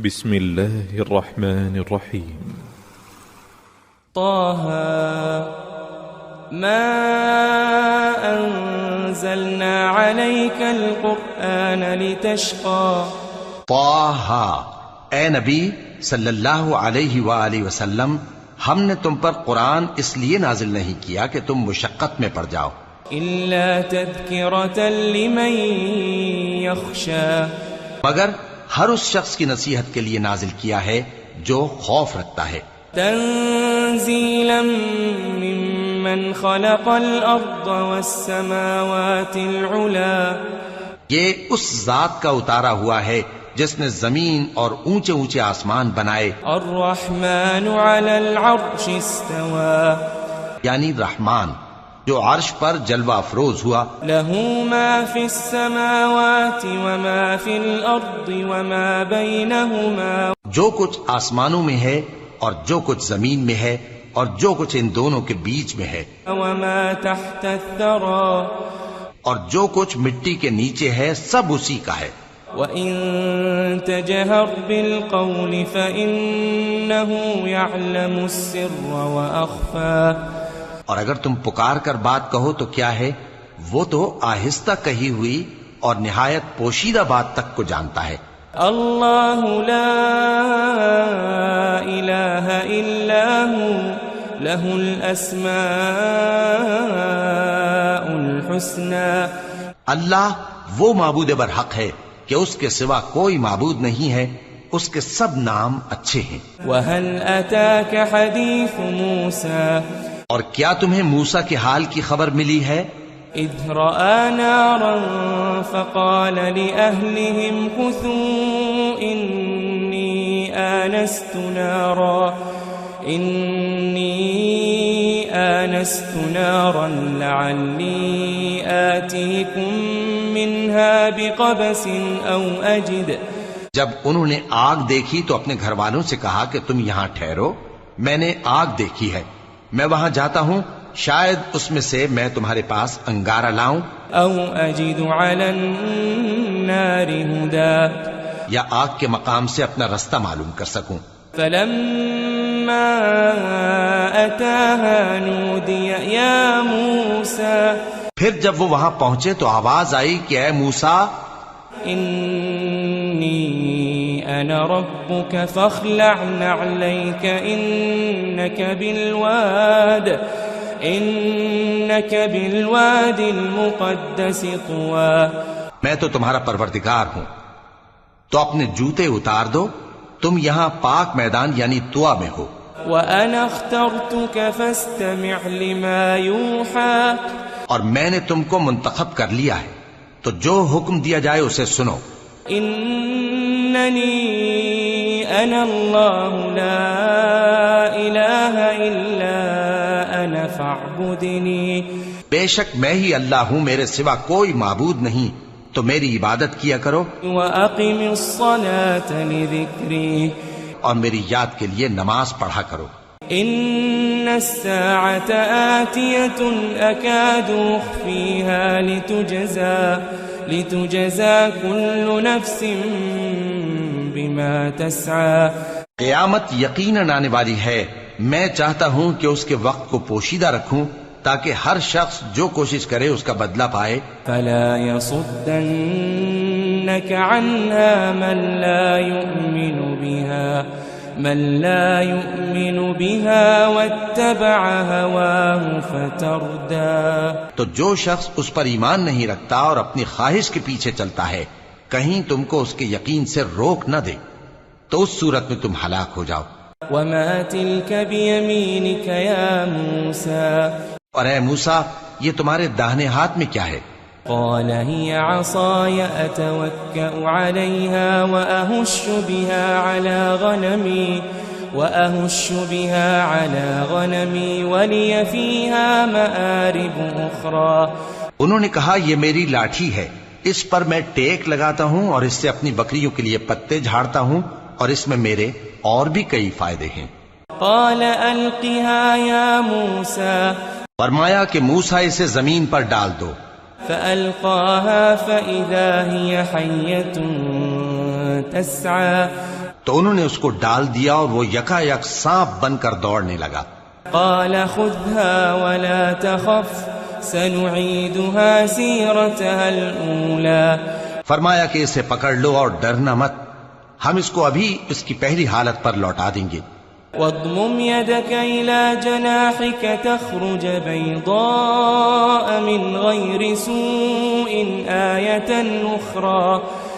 بسم الله الرحمن الرحيم طه ما أنزلنا عليك القرآن لتشقى طه، اے نبی صلی اللہ علیہ وآلہ وسلم، ہم نے تم پر قرآن اس لیے نازل نہیں کیا کہ تم مشقت میں پڑ جاؤ، إلا تذكرة لمن يخشى، مگر ہر اس شخص کی نصیحت کے لیے نازل کیا ہے جو خوف رکھتا ہے، تنزيلا ممن خلق الأرض والسماوات العلا، یہ اس ذات کا اتارا ہوا ہے جس نے زمین اور اونچے اونچے آسمان بنائے، الرحمن على العرش استوى، یعنی رحمان جو عرش پر جلوہ افروز ہوا، له ما في السماوات وما في الأرض وما بينهما، جو کچھ آسمانوں میں ہے اور جو کچھ زمین میں ہے اور جو کچھ ان دونوں کے بیچ میں ہے، وما تحت الثرى، اور جو کچھ مٹی کے نیچے ہے سب اسی کا ہے، وَإِن تَجْهَرْ بِالْقَوْلِ فَإِنَّهُ يَعْلَمُ السِّرَّ وَأَخْفَى، اور اگر تم پکار کر بات کہو تو کیا ہے، وہ تو آہستہ کہی ہوئی اور نہایت پوشیدہ بات تک کو جانتا ہے۔ اللہ لا الہ الا ہو لہ الاسماء الحسنى، اللہ وہ معبود برحق ہے کہ اس کے سوا کوئی معبود نہیں ہے، اس کے سب نام اچھے ہیں۔ وَهَلْ أَتَاكَ حَدِيثُ مُوسَى، اور کیا تمہیں موسیٰ کے حال کی خبر ملی ہے؟ اذ رأى نارا فقال لأهلهم كثوا إني آنست نارا لعلي آتيكم منها بقبس أو أجد، جب انہوں نے آگ دیکھی تو اپنے گھر والوں سے کہا کہ تم یہاں ٹھہرو، میں نے آگ دیکھی ہے، میں وہاں جاتا ہوں، شاید اس میں سے میں تمہارے پاس انگارہ لاؤں، او اجد على النار هدى، یا آگ کے مقام سے اپنا رستہ معلوم کر سکوں۔ فلما اتاها نودي يا موسى، پھر جب وہ وہاں پہنچے تو آواز آئی کہ اے موسیٰ، انی انا ربك فاخلع نعليك انك بالواد المقدس طوى، میں تو تمہارا پروردگار ہوں، تو اپنے جوتے اتار دو، تم یہاں پاک میدان یعنی طویٰ میں ہو۔ وَأَنَا اخْتَرْتُكَ فَاسْتَمِعْ لِمَا يُوحَى، اور میں نے تم کو منتخب کر لیا ہے، تو جو حکم دیا جائے اسے سنو۔ إنني أنا الله لا إله إلا أنا فاعبدني، بے شک میں ہی اللہ ہوں، میرے سوا کوئی معبود نہیں، تو میری عبادت کیا کرو، وأقم الصلاة لذكري، اور میری یاد کے لیے نماز پڑھا کرو۔ إن الساعة آتية أكاد أخفيها لتجزى كل نفس بما تسعى، قیامت یقیناً آنے والی ہے، میں چاہتا ہوں کہ اس کے وقت کو پوشیدہ رکھوں تاکہ ہر شخص جو کوشش کرے اس کا بدلہ پائے۔ فلا يصدنك عنها من لا يؤمن بها واتبع هواه فتردى، تو جو شخص اس پر ایمان نہیں رکھتا اور اپنی خواہش کے پیچھے چلتا ہے، کہیں تم کو اس کے یقین سے روک نہ دے، تو اس صورت میں تم ہلاک ہو جاؤ۔ وما تلك بيمينك يا موسى، اور اے موسیٰ یہ تمہارے داہنے ہاتھ میں کیا ہے؟ قال هي عصاي أتوكأ عليها وأهش بها على غنمي ولي فيها مآرب أخرى، انہوں نے کہا یہ میری لاٹھی ہے، اس پر میں ٹیک لگاتا ہوں اور اس سے اپنی بکریوں کے لیے پتے جھاڑتا ہوں، اور اس میں میرے اور بھی کئی فائدے ہیں۔ قال ألقها يا موسى، فرمایا کہ موسیٰ اسے زمین پر ڈال دو۔ فألقاها فإذا هي حية تسعى، تو انہوں نے اس کو ڈال دیا اور وہ یکا یک سانپ بن کر دوڑنے لگا۔ قال خذها ولا تخف سنعيدها سيرتها الأولى، فرمایا کہ اسے پکڑ لو اور ڈرنا مت، ہم اس کو ابھی اس کی پہلی حالت پر لوٹا دیں گے۔ واضمم يدك إلى جناحك تخرج بيضاء من غير سوء آية أخرى،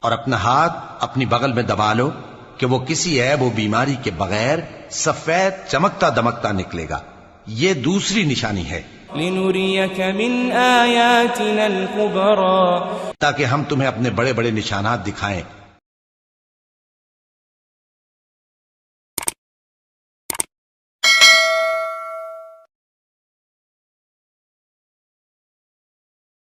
اور اپنا ہاتھ اپنی بغل میں دبا لو کہ وہ کسی عیب و بیماری کے بغیر سفید چمکتا دمکتا نکلے گا، یہ دوسری نشانی ہے، لنريك من آياتنا الكبرى، تاکہ ہم تمہیں اپنے بڑے بڑے نشانات دکھائیں